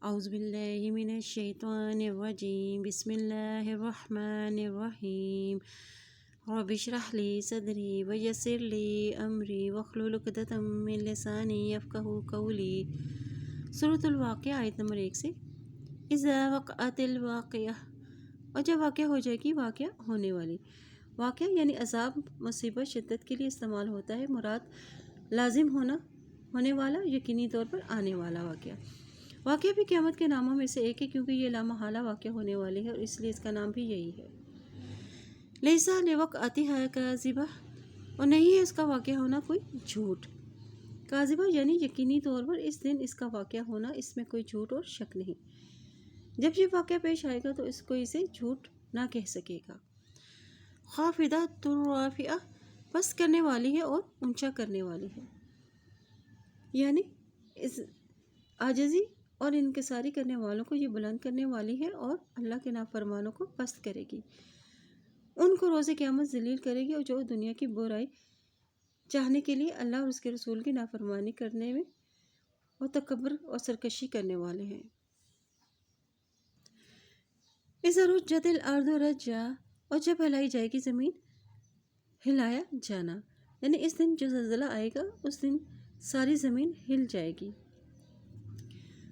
اعوذ باللہ من الشیطان الرجیم بسم اللہ الرحمن الرحیم رب اشرح لی صدری ویسر لی امری واحلل عقدۃ من لسانی یفقہوا قولی۔ سورۃ الواقعہ آیت نمبر 1 سے۔ اذا وقعت الواقعہ، اور جب واقعہ ہو جائے گی، واقعہ ہونے والی۔ واقعہ یعنی عذاب، مصیبت، شدت کے لیے استعمال ہوتا ہے۔ مراد لازم ہونے والا، یقینی طور پر آنے والا واقعہ۔ واقعہ بھی قیامت کے ناموں میں سے ایک ہے، کیونکہ یہ لامحالہ واقع ہونے والی ہے اور اس لیے اس کا نام بھی یہی ہے۔ لیسا لوقعتہا کاذبہ، اور نہیں ہے اس کا واقع ہونا کوئی جھوٹ۔ کاذبہ یعنی یقینی طور پر اس دن اس کا واقع ہونا، اس میں کوئی جھوٹ اور شک نہیں۔ جب یہ واقعہ پیش آئے گا تو کوئی اسے جھوٹ نہ کہہ سکے گا۔ خافضۃ رافعہ، پست کرنے والی ہے اور اونچا کرنے والی ہے، یعنی عاجزی اور انکساری کرنے والوں کو یہ بلند کرنے والی ہے اور اللہ کے نافرمانوں کو پست کرے گی۔ ان کو روز قیامت ذلیل کرے گی، اور جو دنیا کی برائی چاہنے کے لیے اللہ اور اس کے رسول کی نافرمانی کرنے میں اور تکبر اور سرکشی کرنے والے ہیں۔ اذا رجت الارض رجا، اور جب ہلائی جائے گی زمین، ہلایا جانا، یعنی اس دن جو زلزلہ آئے گا اس دن ساری زمین ہل جائے گی۔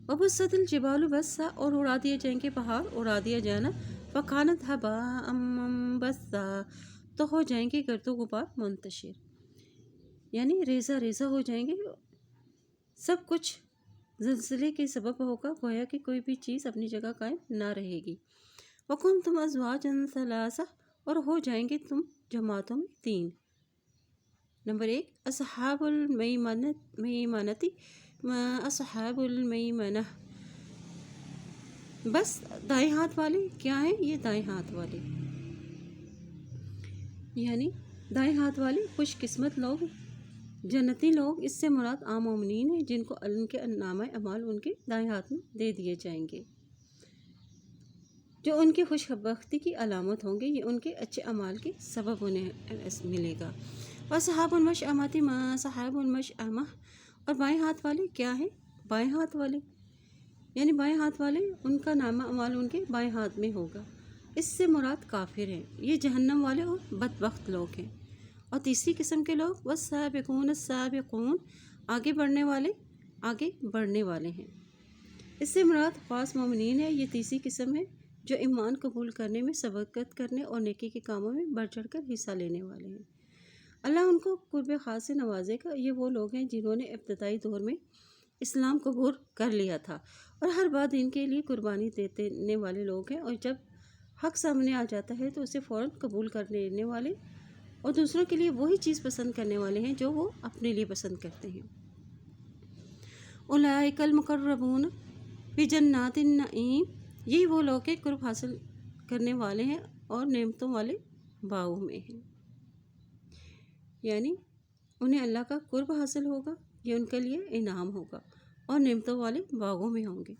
وبست الجبال بسا، اور اڑا دیے جائیں گے پہاڑ، اڑا دیا جانا۔ فکانت ہباء منبثا، تو ہو جائیں گے گرد و غبار منتشر، یعنی ریزہ ریزہ ہو جائیں گے۔ سب کچھ زلزلے کے سبب ہوگا، گویا کہ کوئی بھی چیز اپنی جگہ قائم نہ رہے گی۔ وکنتم ازواجا ثلاثہ، اور ہو جائیں گے تم جماعتوں میں 3۔ نمبر 1 اصحاب المیمنۃ، اصحاب المیمنہ، بس دائیں ہاتھ والے۔ کیا ہیں یہ دائیں ہاتھ والے؟ یعنی دائیں ہاتھ والے خوش قسمت لوگ، جنتی لوگ۔ اس سے مراد عام مومنین ہیں جن کو ان کے نامہ اعمال ان کے دائیں ہاتھ میں دے دیے جائیں گے، جو ان کی خوش بختی کی علامت ہوں گے۔ یہ ان کے اچھے اعمال کے سبب انہیں ملے گا۔ وَأَصْحَابُ الْمَشْأَمَةِ مَا أَصْحَابُ الْمَشْأَمَةِ، اور بائیں ہاتھ والے کیا ہیں؟ بائیں ہاتھ والے یعنی بائیں ہاتھ والے، ان کا نامہ اعمال ان کے بائیں ہاتھ میں ہوگا۔ اس سے مراد کافر ہیں، یہ جہنم والے اور بدبخت لوگ ہیں۔ اور تیسری قسم کے لوگ وَالسَّابِقُونَ السَّابِقُونَ، آگے بڑھنے والے ہیں۔ اس سے مراد خاص مومنین ہے۔ یہ تیسری قسم ہے جو ایمان قبول کرنے میں، سبقت کرنے اور نیکی کے کاموں میں بڑھ چڑھ کر حصہ لینے والے ہیں۔ اللہ ان کو قرب خاص سے نوازے گا۔ یہ وہ لوگ ہیں جنہوں نے ابتدائی دور میں اسلام قبول کر لیا تھا اور ہر بات دین کے لیے قربانی دینے والے لوگ ہیں، اور جب حق سامنے آ جاتا ہے تو اسے فوراً قبول کر لینے والے اور دوسروں کے لیے وہی چیز پسند کرنے والے ہیں جو وہ اپنے لیے پسند کرتے ہیں۔ اولئک المقربون فی جنات النعیم، یہی وہ لوگ ہیں قرب حاصل کرنے والے ہیں اور نعمتوں والے باغوں میں ہیں، یعنی انہیں اللہ کا قرب حاصل ہوگا، یہ ان کے لیے انعام ہوگا، اور نعمتوں والے باغوں میں ہوں گے۔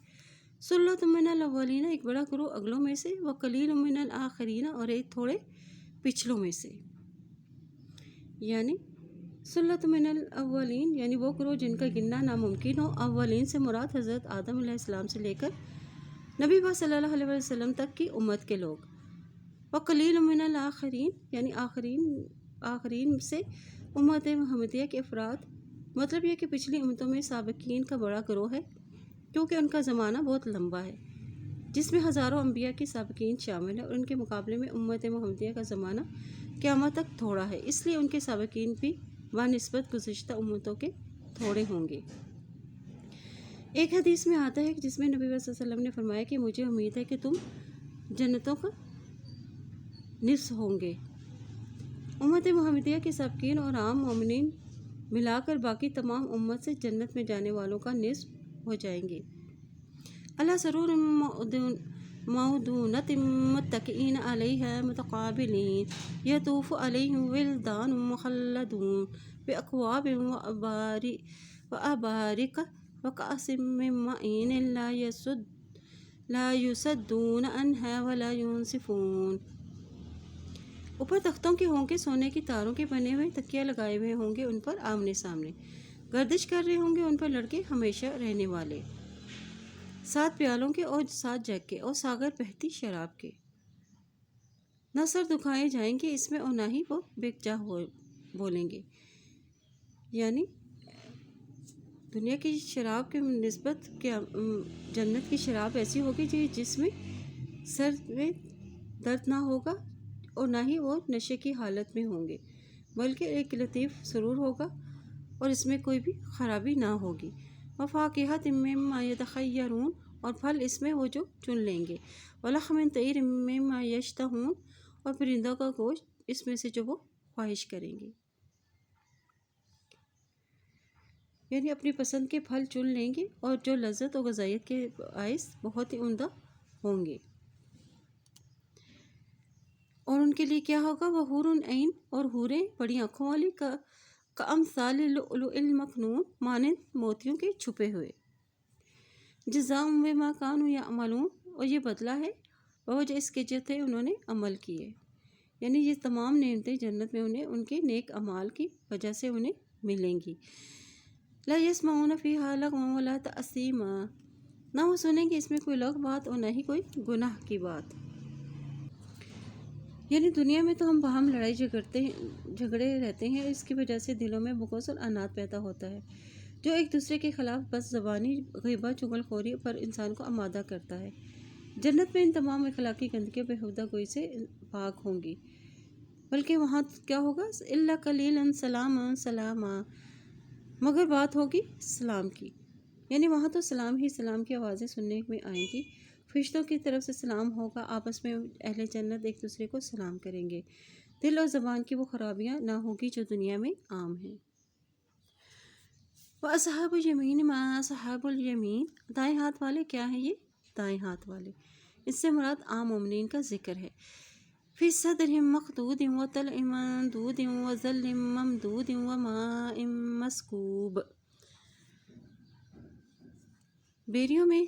ثلۃ من الاولین، ایک بڑا گروہ اگلوں میں سے، وقلیل من الآخرین، اور ایک تھوڑے پچھلوں میں سے۔ یعنی ثلۃ من الاولین یعنی وہ گروہ جن کا گننا ناممکن ہو۔ اولین سے مراد حضرت آدم علیہ السلام سے لے کر نبی پاک صلی اللہ علیہ وسلم تک کی امت کے لوگ۔ وقلیل من الآخرین یعنی آخرین سے امت محمدیہ کے افراد۔ مطلب یہ کہ پچھلی امتوں میں سابقین کا بڑا گروہ ہے، کیونکہ ان کا زمانہ بہت لمبا ہے جس میں ہزاروں انبیاء کی سابقین شامل ہیں، اور ان کے مقابلے میں امت محمدیہ کا زمانہ قیامت تک تھوڑا ہے، اس لیے ان کے سابقین بھی بنسبت گزشتہ امتوں کے تھوڑے ہوں گے۔ ایک حدیث میں آتا ہے جس میں نبی صلی اللہ علیہ وسلم نے فرمایا کہ مجھے امید ہے کہ تم جنتوں کا نصف ہوں گے۔ امت محمدیہ کے سابقین اور عام مومنین ملا کر باقی تمام امت سے جنت میں جانے والوں کا نصف ہو جائیں گے۔ علی سرور موضونۃ متکئین علیہا متقابلین یطوف علیہم ولدان مخلدون بأکواب وأبارق وکأس من معین لا یصدون عنہا ولا ینصفون۔ اوپر تختوں کے ہوں گے، سونے کی تاروں کے بنے ہوئے، تکیہ لگائے ہوئے ہوں گے ان پر آمنے سامنے، گردش کر رہے ہوں گے ان پر لڑکے ہمیشہ رہنے والے۔ 7 پیالوں کے اور 7 جگ کے اور ساغر بہتی شراب کے۔ نہ سر دکھائے جائیں گے اس میں اور نہ ہی وہ بیکجا بولیں گے۔ یعنی دنیا کی شراب کے نسبت جنت کی شراب ایسی ہوگی جس میں سر میں درد نہ ہوگا اور نہ ہی وہ نشے کی حالت میں ہوں گے، بلکہ ایک لطیف سرور ہوگا اور اس میں کوئی بھی خرابی نہ ہوگی۔ وفاکہۃ مما یتخیرون، اور پھل اس میں وہ جو چن لیں گے۔ ولحم طیر مما یشتہون، اور پرندوں کا گوشت اس میں سے جو وہ خواہش کریں گے۔ یعنی اپنی پسند کے پھل چن لیں گے اور جو لذت اور غذائیت کے باعث بہت ہی عمدہ ہوں گے۔ اور ان کے لیے کیا ہوگا؟ وحور عین، اور حوریں بڑی آنکھوں والی، کامثال اللؤلؤ المکنون، مانند موتیوں کے چھپے ہوئے۔ جزاء بما کانوا یعملون، اور یہ بدلہ ہے بوجہ اس کے جو تھے انہوں نے عمل کیے۔ یعنی یہ تمام نعمتیں جنت میں انہیں ان کے نیک اعمال کی وجہ سے انہیں ملیں گی۔ لا یسمعون فیہا لغوا ولا تأثیما، نہ وہ سنیں گے اس میں کوئی لغو بات اور نہ ہی کوئی گناہ کی بات۔ یعنی دنیا میں تو ہم باہم لڑائی جھگڑے رہتے ہیں، اس کی وجہ سے دلوں میں بغض اور عناد پیدا ہوتا ہے، جو ایک دوسرے کے خلاف بس زبانی غیبت چغل خوری پر انسان کو آمادہ کرتا ہے۔ جنت میں ان تمام اخلاقی گندگیوں بےہودہ گوئی سے پاک ہوں گی، بلکہ وہاں کیا ہوگا؟ الا قلیلا سلاما سلاما، مگر بات ہوگی سلام کی۔ یعنی وہاں تو سلام ہی سلام کی آوازیں سننے میں آئیں گی، فرشتوں کی طرف سے سلام ہوگا، آپس میں اہل جنت ایک دوسرے کو سلام کریں گے، دل اور زبان کی وہ خرابیاں نہ ہوگی جو دنیا میں عام ہیں۔ وَأَصْحَابُ الْيَمِينِ مَا أَصْحَابُ الْيَمِينِ، دائیں ہاتھ والے کیا ہیں؟ یہ دائیں ہاتھ والے، اس سے مراد عام مومنین کا ذکر ہے۔ فِي صَدْرٍ مَّخْضُودٍ وَطَلْعٍ مَّنضُودٍ وَظِلٍّ مَّمْدُودٍ وَمَاءٍ مَّسْكُوبٍ، بیریوں میں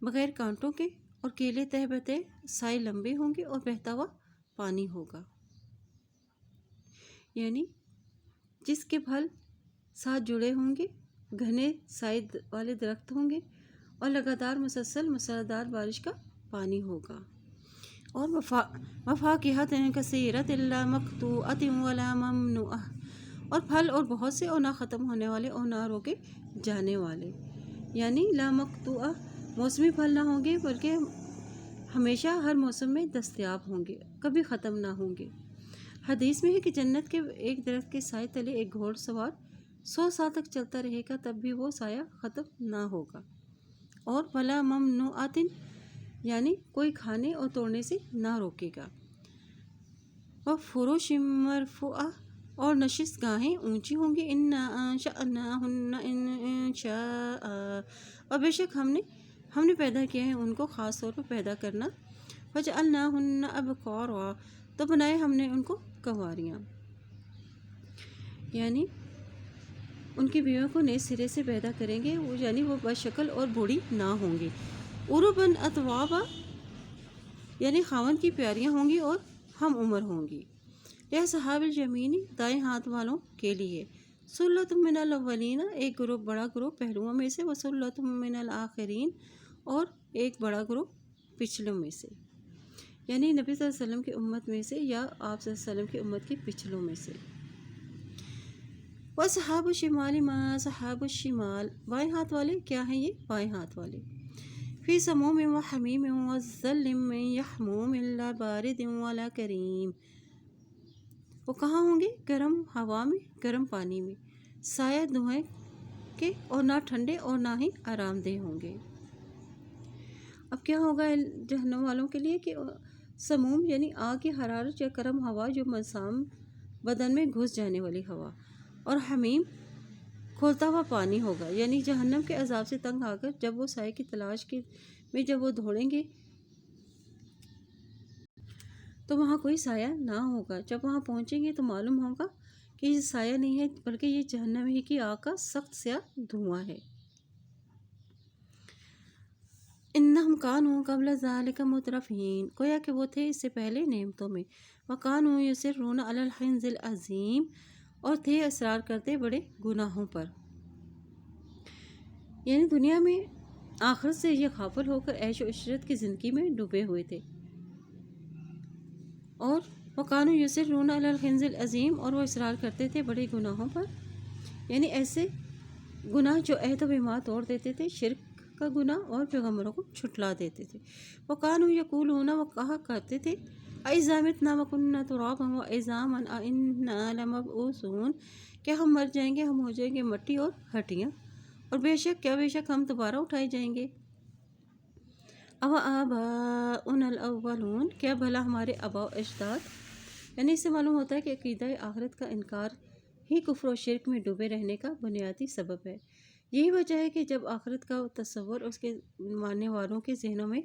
بغیر کانٹوں کے اور کیلے تہ بتہ سائے لمبے ہوں گے اور بہتا ہوا پانی ہوگا۔ یعنی جس کے پھل ساتھ جڑے ہوں گے، گھنے سائے والے درخت ہوں گے اور لگاتار مسلسل مسلادار بارش کا پانی ہوگا۔ اور وفاکہۃ کثیرۃ لا مقطوعۃ ولا ممنوعۃ، اور پھل اور بہت سے اور نہ ختم ہونے والے اور نہ روکے جانے والے۔ یعنی لا مقطوعہ، موسمی پھل نہ ہوں گے بلکہ ہمیشہ ہر موسم میں دستیاب ہوں گے، کبھی ختم نہ ہوں گے۔ حدیث میں ہے کہ جنت کے ایک درخت کے سائے تلے ایک گھوڑ سوار 100 سال تک چلتا رہے گا، تب بھی وہ سایہ ختم نہ ہوگا۔ اور ولا ممنوعات، یعنی کوئی کھانے اور توڑنے سے نہ روکے گا۔ وفروش مرفوعہ، اور نشست گاہیں اونچی ہوں گی۔ انا انشأناہن انشاء، اور بے شک ہم نے پیدا کیا ہے ان کو خاص طور پر پیدا کرنا۔ فجعلناہن ابکارا، تو بنائے ہم نے ان کو کنواریاں، یعنی ان کی بیویوں کو نئے سرے سے پیدا کریں گے، یعنی وہ بشکل اور بوڑھی نہ ہوں گی۔ عرباً اترابا، یعنی خاوند کی پیاریاں ہوں گی اور ہم عمر ہوں گی۔ لأصحاب الیمین، دائیں ہاتھ والوں کے لیے۔ ثلۃ من الاولین، ایک گروہ بڑا گروہ پہلوؤں میں سے، وثلۃ من الآخرین، اور ایک بڑا گروہ پچھلوں میں سے، یعنی نبی صلی اللہ علیہ وسلم کی امت میں سے یا آپ صلی اللہ علیہ وسلم کی امت کے پچھلوں میں سے۔ وَأَصْحَابُ الشِّمَالِ مَا أَصْحَابُ الشِّمَالِ، بائیں ہاتھ والے کیا ہیں؟ یہ بائیں ہاتھ والے۔ فِي سَمُومٍ وَحَمِيمٍ وَظِلٍّ مِّن يَحْمُومٍ لَّا بَارِدٍ وَلَا كَرِيمٍ، وہ کہاں ہوں گے؟ گرم ہوا میں، گرم پانی میں، سایہ دھوئیں کے، اور نہ ٹھنڈے اور نہ ہی آرام دہ ہوں گے۔ اب کیا ہوگا جہنم والوں کے لیے؟ کہ سموم یعنی آگ کی حرارت یا گرم ہوا جو مسام بدن میں گھس جانے والی ہوا، اور حمیم کھولتا ہوا پانی ہوگا۔ یعنی جہنم کے عذاب سے تنگ آ کر جب وہ سائے کی تلاش میں جب وہ دوڑیں گے تو وہاں کوئی سایہ نہ ہوگا۔ جب وہاں پہنچیں گے تو معلوم ہوگا کہ یہ سایہ نہیں ہے بلکہ یہ جہنم ہی کی آگ کا سخت سیاہ دھواں ہے۔ انہم کانوا قبل ذالک مترفین، گویا کہ وہ تھے اس سے پہلے نعمتوں میں۔ وکانوا یصرون علی الحنث العظیم، اور تھے اصرار کرتے بڑے گناہوں پر۔ یعنی دنیا میں آخرت سے یہ غافل ہو کر عیش و عشرت کی زندگی میں ڈوبے ہوئے تھے۔ اور وَكَانُوا يُصِرُّونَ عَلَى الْحِنْثِ الْعَظِيمِ، اور وہ اصرار کرتے تھے بڑے گناہوں پر، یعنی ایسے گناہ جو عہد و پیمان توڑ دیتے تھے، شرک کا گناہ اور پیغمبروں کو چھٹلا دیتے تھے۔ وَكَانُوا يَقُولُونَ، وہ کہا کرتے تھے، أَإِذَا مِتْنَا وَكُنَّا تُرَابًا وَعِظَامًا أَإِنَّا لَمَبْعُوثُونَ، کیا ہم مر جائیں گے، ہم ہو جائیں گے مٹی اور ہڈیاں، اور بے شک ہم دوبارہ اٹھائے جائیں گے۔ أَوَآبَاؤُنَا الْأَوَّلُونَ، کیا بھلا ہمارے آباء و اجداد، یعنی اس سے معلوم ہوتا ہے کہ عقیدہ آخرت کا انکار ہی کفر و شرک میں ڈوبے رہنے کا بنیادی سبب ہے۔ یہی وجہ ہے کہ جب آخرت کا تصور اس کے ماننے والوں کے ذہنوں میں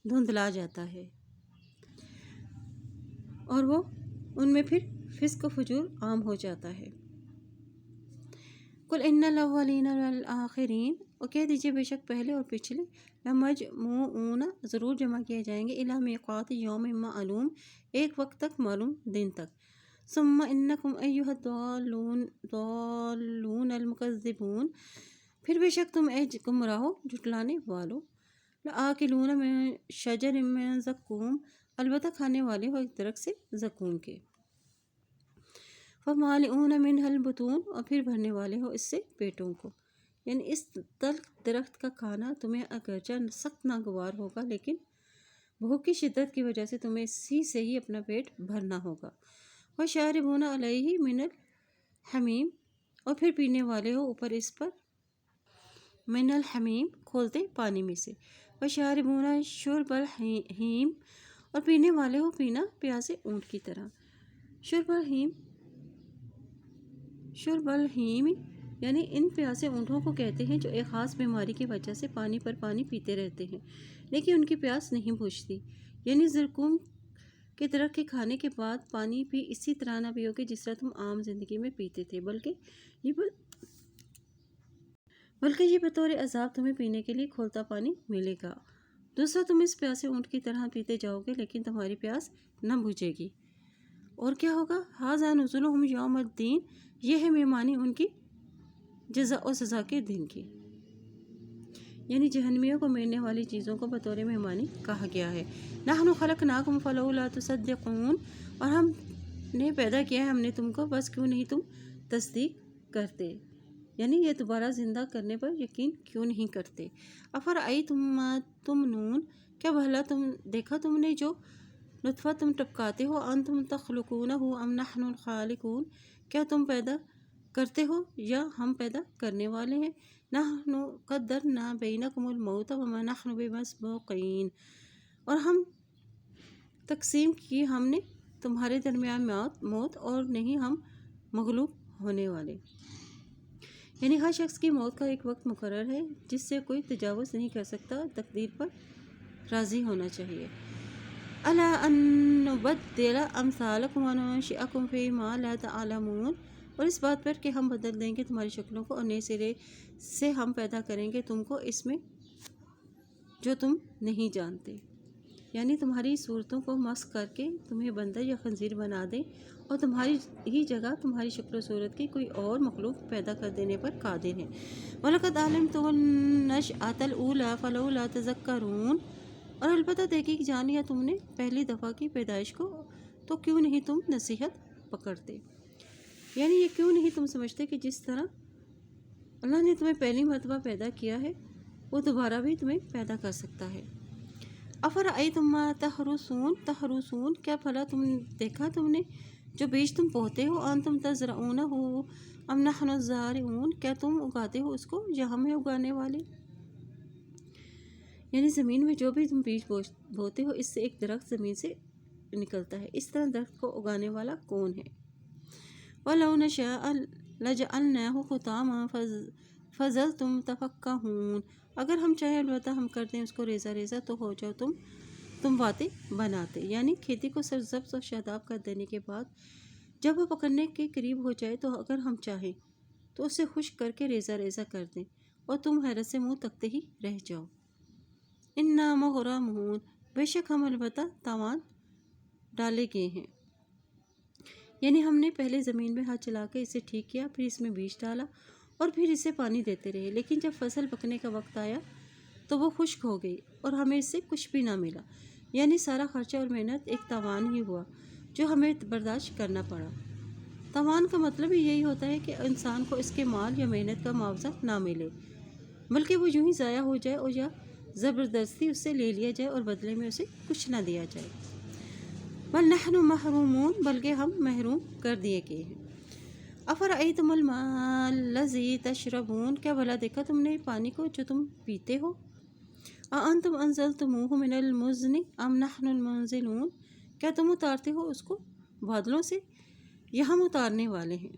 دھندلا جاتا ہے اور وہ ان میں پھر فسق و فجور عام ہو جاتا ہے۔ قُلْ إِنَّ الْأَوَّلِينَ وَالْآخِرِينَ، اور کہہ دیجئے بے شک پہلے اور پچھلے، لَمَجْمُوعُونَ، ضرور جمع کیے جائیں گے، إِلَىٰ مِیقَاتِ یوم معلوم، ایک وقت تک، معلوم دن تک۔ ثُمَّ إِنَّکُمْ أَیُّہَا الضَّالُّونَ الْمُکَذِّبُونَ، پھر بے شک تم اے گمراہو جھٹلانے والو، لَآکِلُونَ مِن شَجَرٍ مِّن زَقُّومٍ، البتہ کھانے والے ہو ایک درخت سے زقوم کے، فَمَالِئُونَ مِنْهَا الْبُطُونَ، اور پھر بھرنے والے ہو اس سے پیٹوں کو، یعنی اس تلخ درخت کا کھانا تمہیں اگرچہ سخت ناگوار ہوگا، لیکن بھوک کی شدت کی وجہ سے تمہیں اسی سے ہی اپنا پیٹ بھرنا ہوگا۔ وَشَارِبُونَ عَلَیْہِ مِنَ الْحَمِیمِ، اور پھر پینے والے ہو اوپر اس پر من الحمیم، کھولتے پانی میں سے۔ وَشَارِبُونَ شُرْبَ الْحِیم، اور پینے والے ہو پینا پیاسے اونٹ کی طرح۔ شرب الحیم یعنی ان پیاسے اونٹوں کو کہتے ہیں جو ایک خاص بیماری کی وجہ سے پانی پر پانی پیتے رہتے ہیں لیکن ان کی پیاس نہیں بجھتی، یعنی زرکوم کے درخت کے کھانے کے بعد پانی بھی اسی طرح نہ پیو گے جس طرح تم عام زندگی میں پیتے تھے، بلکہ یہ بطور عذاب تمہیں پینے کے لیے کھولتا پانی ملے گا۔ دوسرا، تم اس پیاسے اونٹ کی طرح پیتے جاؤ گے لیکن تمہاری پیاس نہ بجھے گی۔ اور کیا ہوگا؟ ھذا نزلھم یوم الدین، یہ ہے مہمانی ان کی جزا و سزا کے دن کی، یعنی جہنمیوں کو ملنے والی چیزوں کو بطور مہمانی کہا گیا ہے۔ نحن خلقناکم فلولا تصدقون، اور ہم نے پیدا کیا ہے ہم نے تم کو، بس کیوں نہیں تم تصدیق کرتے، یعنی یہ دوبارہ زندہ کرنے پر یقین کیوں نہیں کرتے۔ افرأیتم ما تمنون، کیا بھلا دیکھا تم نے جو نطفہ تم ٹپکاتے ہو، انتم تخلقونہ ام نحن الخالقون، کیا تم پیدا کرتے ہو یا ہم پیدا کرنے والے ہیں۔ نحن قدرنا بینکم الموت وما نحن بمسبوقین، اور ہم تقسیم کی ہم نے تمہارے درمیان موت، اور نہیں ہم مغلوب ہونے والے، یعنی ہر شخص کی موت کا ایک وقت مقرر ہے جس سے کوئی تجاوز نہیں کر سکتا، تقدیر پر راضی ہونا چاہیے۔ الا ان نبدل امثالکم وننشئکم فیما لا تعلمون، اور اس بات پر کہ ہم بدل دیں گے تمہاری شکلوں کو اور نئے سرے سے ہم پیدا کریں گے تم کو اس میں جو تم نہیں جانتے، یعنی تمہاری صورتوں کو مسخ کر کے تمہیں بندر یا خنزیر بنا دیں اور تمہاری ہی جگہ تمہاری شکل و صورت کی کوئی اور مخلوق پیدا کر دینے پر قادر ہیں۔ وَلَقَدْ عَلِمْتُمُ النَّشْأَةَ الْأُولَىٰ فَلَوْلَا تَذَكَّرُونَ، اور البتہ دیکھی جان لیا تم نے پہلی دفعہ کی پیدائش کو، تو کیوں نہیں تم نصیحت پکڑتے، یعنی یہ کیوں نہیں تم سمجھتے کہ جس طرح اللہ نے تمہیں پہلی مرتبہ پیدا کیا ہے وہ دوبارہ بھی تمہیں پیدا کر سکتا ہے۔ افرأیتم ما تحرثون، کیا بھلا دیکھا تم نے جو بیج تم بوتے ہو، انتم تزرعونہ ام نحن الزارعون، کیا تم اگاتے ہو اس کو یا ہم ہیں اگانے والے، یعنی زمین میں جو بھی تم بیج بوتے ہو اس سے ایک درخت زمین سے نکلتا ہے، اس طرح درخت کو اگانے والا کون ہے۔ وَلَوْ نَشَاءُ لَجَعَلْنَاهُ حُطَامًا فَظَلْتُمْ تَفَكَّهُونَ، اگر ہم چاہیں البتہ ہم کر دیں اس کو ریزہ ریزہ تو ہو جاؤ تم باتیں بناتے، یعنی کھیتی کو سرسبز اور شاداب کر دینے کے بعد جب وہ پکڑنے کے قریب ہو جائے تو اگر ہم چاہیں تو اسے خشک کر کے ریزہ ریزہ کر دیں اور تم حیرت سے منہ تکتے ہی رہ جاؤ۔ اِنَّا مُغْرَمُونَ، بے شک ہم البتہ تاوان ڈالے گئے ہیں، یعنی ہم نے پہلے زمین میں ہاتھ چلا کے اسے ٹھیک کیا، پھر اس میں بیج ڈالا اور پھر اسے پانی دیتے رہے، لیکن جب فصل پکنے کا وقت آیا تو وہ خشک ہو گئی اور ہمیں اس سے کچھ بھی نہ ملا، یعنی سارا خرچہ اور محنت ایک تاوان ہی ہوا جو ہمیں برداشت کرنا پڑا۔ تاوان کا مطلب ہی یہی ہوتا ہے کہ انسان کو اس کے مال یا محنت کا معاوضہ نہ ملے، بلکہ وہ یوں ہی ضائع ہو جائے اور یا زبردستی اس سے لے لیا جائے اور بدلے میں اسے کچھ نہ دیا جائے۔ بل نحن محرومون، بلکہ ہم محروم کر دیے گئے ہیں۔ افرأیتم الماء الذی تشربون، کیا بھلا دیکھا تم نے پانی کو جو تم پیتے ہو؟ اانتم انزلتموہ من المزن ام نحن المنزلون، کیا تم اتارتے ہو اس کو بادلوں سے یا ہم اتارنے والے ہیں؟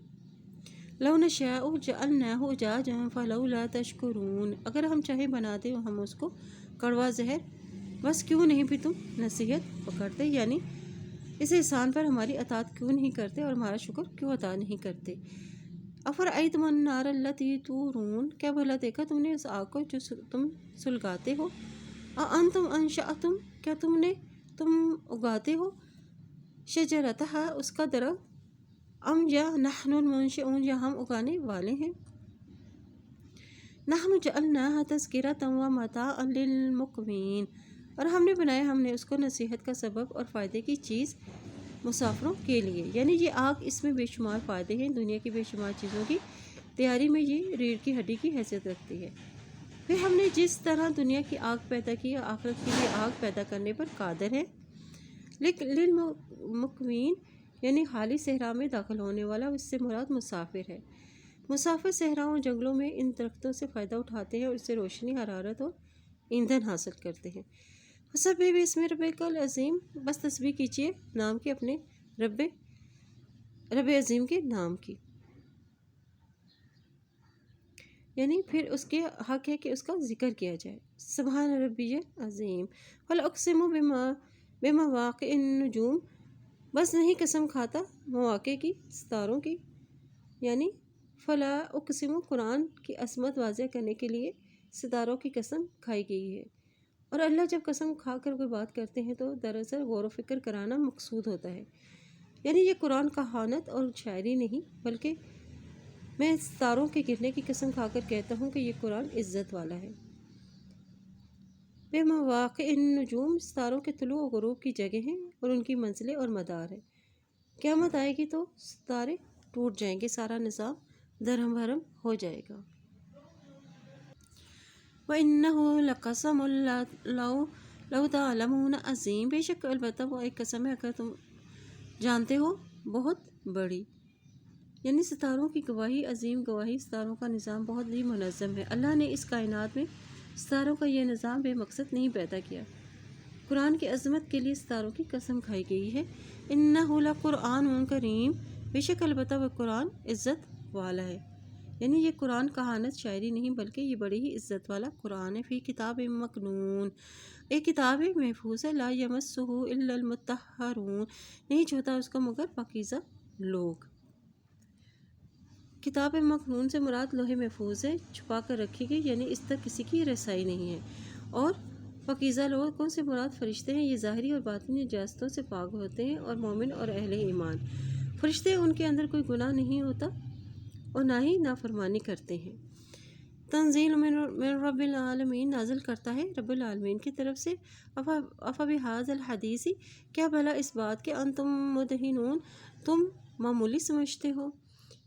لو نشاء جعلناہ اجاجا فلولا تشکرون، اگر ہم چاہے بنا دیں ہم اس کو کڑوا زہر، بس کیوں نہیں بھی تم نصیحت پکڑتے، یعنی اس احسان پر ہماری اطاعت کیوں نہیں کرتے اور ہمارا شکر کیوں ادا نہیں کرتے؟ افرأیتم النار التی تورون، کیا بھلا دیکھا تم نے اس آگ کو جو تم سلگاتے ہو؟ اانتم انشأتم، کیا تم اگاتے ہو شجرتہا، اس کا درخت، ام یا نحن المنشئون، یا ہم اگانے والے ہیں؟ نحن جعلناها تذکرۃ ومتاعا للمقوین، اور ہم نے اس کو نصیحت کا سبب اور فائدے کی چیز مسافروں کے لیے، یعنی یہ آگ، اس میں بے شمار فائدے ہیں، دنیا کی بے شمار چیزوں کی تیاری میں یہ ریڑھ کی ہڈی کی حیثیت رکھتی ہے۔ پھر ہم نے جس طرح دنیا کی آگ پیدا کی، آخرت کے لیے آگ پیدا کرنے پر قادر ہے۔ لیکن للمقوین، یعنی خالی صحرا میں داخل ہونے والا، اس سے مراد مسافر ہے۔ مسافر صحراؤں جنگلوں میں ان درختوں سے فائدہ اٹھاتے ہیں اور اس سے روشنی، حرارت اور ایندھن حاصل کرتے ہیں۔ فسبح باسم ربک العظیم، بس تسبیح کیجیے نام کے اپنے رب عظیم کے نام کی، یعنی پھر اس کے حق ہے کہ اس کا ذکر کیا جائے۔ سبحان ربی العظیم۔ فلا اقسم بمواقع النجوم، بس نہیں قسم کھاتا مواقع کی، ستاروں کی، یعنی فلا اقسم، قرآن کی عظمت واضح کرنے کے لیے ستاروں کی قسم کھائی گئی ہے۔ اور اللہ جب قسم کھا کر کوئی بات کرتے ہیں تو دراصل غور و فکر کرانا مقصود ہوتا ہے، یعنی یہ قرآن کہانت اور شاعری نہیں، بلکہ میں ستاروں کے گرنے کی قسم کھا کر کہتا ہوں کہ یہ قرآن عزت والا ہے۔ بمواقع النجوم، ستاروں کے طلوع و غروب کی جگہ ہیں اور ان کی منزلیں اور مدار ہے۔ قیامت آئے گی تو ستارے ٹوٹ جائیں گے، سارا نظام درہم بھرم ہو جائے گا۔ وَإِنَّهُ لَقَسَمٌ لَوْ تَعْلَمُونَ عظیم، بے شک البتہ وہ ایک قسم ہے اگر تم جانتے ہو بہت بڑی، یعنی ستاروں کی گواہی، عظیم گواہی۔ ستاروں کا نظام بہت ہی منظم ہے۔ اللہ نے اس کائنات میں ستاروں کا یہ نظام بے مقصد نہیں پیدا کیا۔ قرآن کی عظمت کے لیے ستاروں کی قسم کھائی گئی ہے۔ اِنَّهُ لَقُرْآنٌ کریم، بے شک البتہ وہ قرآن عزت والا ہے، یعنی یہ قرآن کہانت شاعری نہیں، بلکہ یہ بڑی ہی عزت والا قرآن ہے۔ فی کتاب مکنون، ایک کتاب محفوظ ہے۔ لا یمسہ الا المطہرون، نہیں چھوتا اس کو مگر پاکیزہ لوگ۔ کتاب مکنون سے مراد لوح محفوظ ہے، چھپا کر رکھی گئی، یعنی اس تک کسی کی رسائی نہیں ہے۔ اور پاکیزہ لوگوں سے مراد فرشتے ہیں، یہ ظاہری اور باطنی نجاستوں سے پاک ہوتے ہیں، اور مومن اور اہل ایمان فرشتے، ان کے اندر کوئی گناہ نہیں ہوتا اور نہ ہی نافرمانی کرتے ہیں۔ تنزیل من رب العالمین، نازل کرتا ہے رب العالمین کی طرف سے۔ افبہذا الحدیث، کیا بھلا اس بات کے، انتم مدہنون، تم معمولی سمجھتے ہو،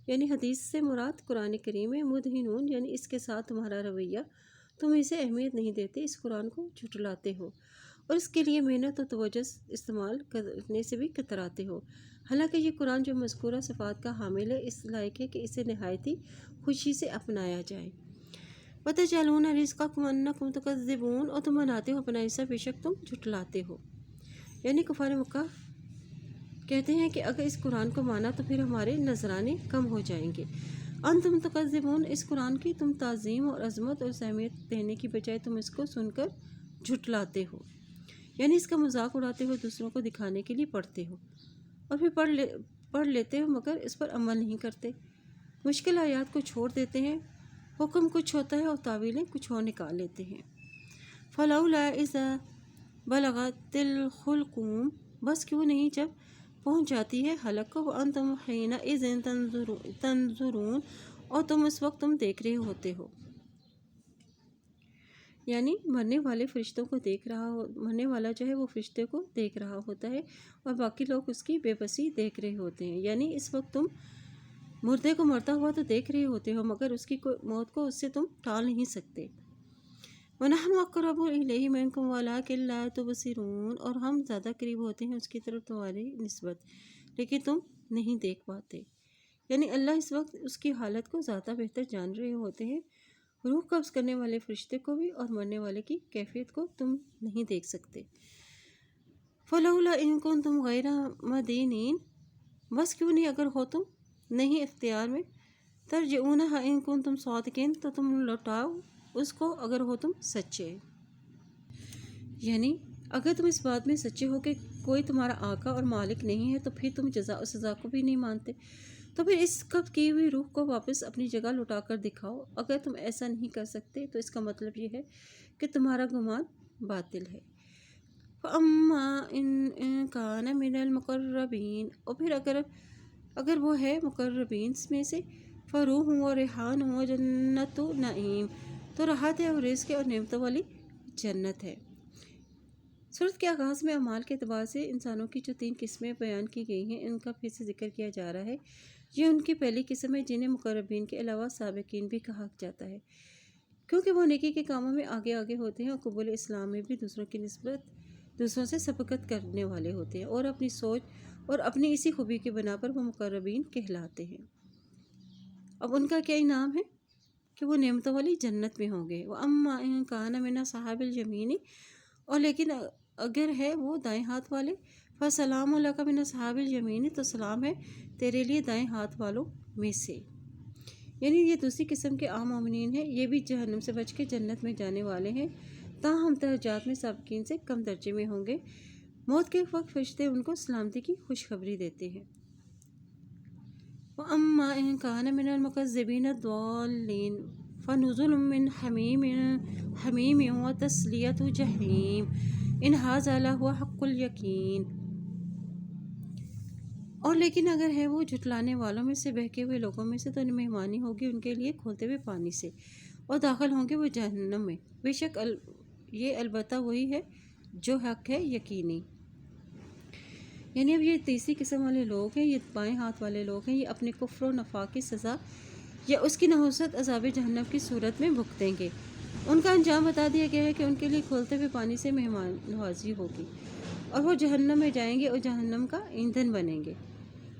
یعنی حدیث سے مراد قرآن کریم ہے۔ مدہنون یعنی اس کے ساتھ تمہارا رویہ، تم اسے اہمیت نہیں دیتے، اس قرآن کو جھٹلاتے ہو اور اس کے لیے محنت و توجہ استعمال کرنے سے بھی کتراتے ہو، حالانکہ یہ قرآن جو مذکورہ صفات کا حامل ہے، اس لائق ہے کہ اسے نہایت ہی خوشی سے اپنایا جائے۔ وَتَجْعَلُونَ رِزْقَكُمْ أَنَّكُمْ تُكَذِّبُونَ، اور تم بناتے ہو اپنا حصہ بے شک تم جھٹلاتے ہو، یعنی کفار مکہ کہتے ہیں کہ اگر اس قرآن کو مانا تو پھر ہمارے نذرانے کم ہو جائیں گے۔ انتم تکذبون، اس قرآن کی تم تعظیم اور عظمت اور اہمیت دینے کی بجائے تم اس کو سن کر جھٹلاتے ہو، یعنی اس کا مذاق اڑاتے ہو، دوسروں کو دکھانے کے لیے پڑھتے ہو اور پھر پڑھ لیتے ہو مگر اس پر عمل نہیں کرتے، مشکل آیات کو چھوڑ دیتے ہیں، حکم کچھ ہوتا ہے اور تعویلیں کچھ اور نکال لیتے ہیں۔ فلولا اذا بلغت الحلقوم، بس کیوں نہیں جب پہنچ جاتی ہے حلق کو، وانتم حینئذ تنظرون، اور تم اس وقت تم دیکھ رہے ہوتے ہو۔ یعنی مرنے والے فرشتوں کو مرنے والا جو ہے وہ فرشتے کو دیکھ رہا ہوتا ہے اور باقی لوگ اس کی بے بسی دیکھ رہے ہوتے ہیں۔ یعنی اس وقت تم مردے کو مرتا ہوا تو دیکھ رہے ہوتے ہو، مگر اس کی موت کو اس سے تم ٹال نہیں سکتے۔ وَنَحْنُ أَقْرَبُ إِلَيْهِ مِنْكُمْ وَلَٰكِن لَا تُبْصِرُونَ، اور ہم زیادہ قریب ہوتے ہیں اس کی طرف تمہاری نسبت، لیکن تم نہیں دیکھ پاتے۔ یعنی اللہ اس وقت اس کی حالت کو زیادہ بہتر جان رہے ہوتے ہیں۔ روح قبض کرنے والے فرشتے کو بھی اور مرنے والے کی کیفیت کو تم نہیں دیکھ سکتے۔ فَلَوْلَا إِن كُنتُمْ غَيْرَ مَدِينِينَ، بس کیوں نہیں اگر ہو تم نہیں اختیار میں، ترجعونها إن كنتم صادقین، تو تم لوٹاؤ اس کو اگر ہو تم سچے۔ یعنی اگر تم اس بات میں سچے ہو کہ کوئی تمہارا آقا اور مالک نہیں ہے، تو پھر تم جزا و سزا کو بھی نہیں مانتے، تو پھر اس قبض کی ہوئی روح کو واپس اپنی جگہ لوٹا کر دکھاؤ۔ اگر تم ایسا نہیں کر سکتے تو اس کا مطلب یہ ہے کہ تمہارا گمان باطل ہے۔ فَأَمَّا إِن كَانَ مِنَ الْمُقَرَّبِينَ، اور پھر اگر وہ ہے مقربین میں سے، فَرُوحٌ وَرَيْحَانٌ وَجَنَّتُ نَعِيم، تو راحت ہے اور رزق اور نعمتوں والی جنت ہے۔ سورت کے آغاز میں اعمال کے اعتبار سے انسانوں کی جو 3 قسمیں بیان کی گئی ہیں، ان کا پھر سے ذکر کیا جا رہا ہے۔ یہ ان کی پہلی قسم ہے جنہیں مقربین کے علاوہ سابقین بھی کہا جاتا ہے، کیونکہ وہ نیکی کے کاموں میں آگے ہوتے ہیں اور قبول اسلام میں بھی دوسروں سے سبقت کرنے والے ہوتے ہیں، اور اپنی سوچ اور اپنی اسی خوبی کی بنا پر وہ مقربین کہلاتے ہیں۔ اب ان کا کیا انعام ہے کہ وہ نعمتوں والی جنت میں ہوں گے۔ وَأَمَّا إِن كَانَ مِنْ أَصْحَابِ الْيَمِينِ، اور لیکن اگر ہے وہ دائیں ہاتھ والے، فَسَلَامٌ لَكَ مِنْ أَصْحَابِ الْيَمِينِ، تو سلام ہے تیرے لیے دائیں ہاتھ والوں میں سے۔ یعنی یہ دوسری قسم کے عام مومنین ہیں، یہ بھی جہنم سے بچ کے جنت میں جانے والے ہیں، تاہم درجات میں سابقین سے کم درجے میں ہوں گے۔ موت کے وقت فرشتے ان کو سلامتی کی خوشخبری دیتے ہیں۔ وَأَمَّا إِن كَانَ مِنَ الْمُكَذِّبِينَ الضَّالِّينَ فَنُزُلٌ مِّنْ حَمِيمٍ وَتَصْلِيَةُ جَحِيمٍ إِنْ هَٰذَا لَهُوَ حَقُّ الْيَقِينِ، اور لیکن اگر ہے وہ جھٹلانے والوں میں سے بہکے ہوئے لوگوں میں سے، تو مہمانی ہوگی ان کے لیے کھولتے ہوئے پانی سے، اور داخل ہوں گے وہ جہنم میں۔ بے شک یہ البتہ وہی ہے جو حق ہے یقینی۔ یعنی اب یہ تیسری قسم والے لوگ ہیں، یہ بائیں ہاتھ والے لوگ ہیں، یہ اپنے کفر و نفاق کی سزا یا اس کی نحوست عذاب جہنم کی صورت میں بھگتیں گے۔ ان کا انجام بتا دیا گیا ہے کہ ان کے لیے کھولتے ہوئے پانی سے مہمان نوازی ہوگی، اور وہ جہنم میں جائیں گے اور جہنم کا ایندھن بنیں گے۔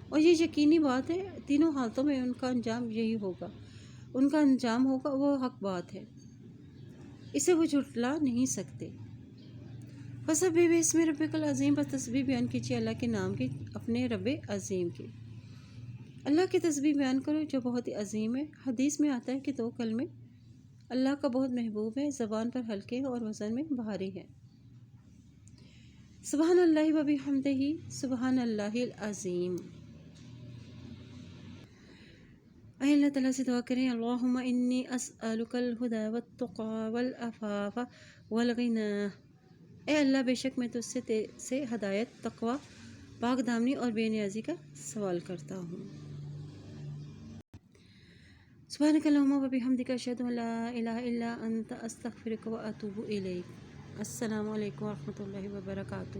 اور یہ یقینی بات ہے، تینوں حالتوں میں ان کا انجام یہی ہوگا، ان کا انجام ہوگا، وہ حق بات ہے، اسے وہ جھٹلا نہیں سکتے۔ فَسَبِّحْ بِاسْمِ رَبِّكَ الْعَظِيمِ، بس تسبیح بیان کیجیے اللہ کے نام کی، اپنے رب عظیم کی۔ اللہ کی تسبیح بیان کرو جو بہت ہی عظیم ہے۔ حدیث میں آتا ہے کہ 2 کلمے اللہ کا بہت محبوب ہے، زبان پر ہلکے ہیں اور وزن میں بھاری ہیں۔ سبحان اللہ و بحمدہ، سبحان اللہ العظیم۔ اے اللہ تعالیٰ سے دعا کریں، اللہم انی اسألک الہدی والتقی والعفاف والغنی، اے اللہ بے شک میں تجھ سے ہدایت، تقوی، پاک دامنی اور بے نیازی کا سوال کرتا ہوں۔ سبحانک اللہم و بحمدک، اشہد ان لا الہ الا انت، استغفرک و اتوب الیک۔ السلام علیکم و رحمۃ اللہ وبرکاتہ۔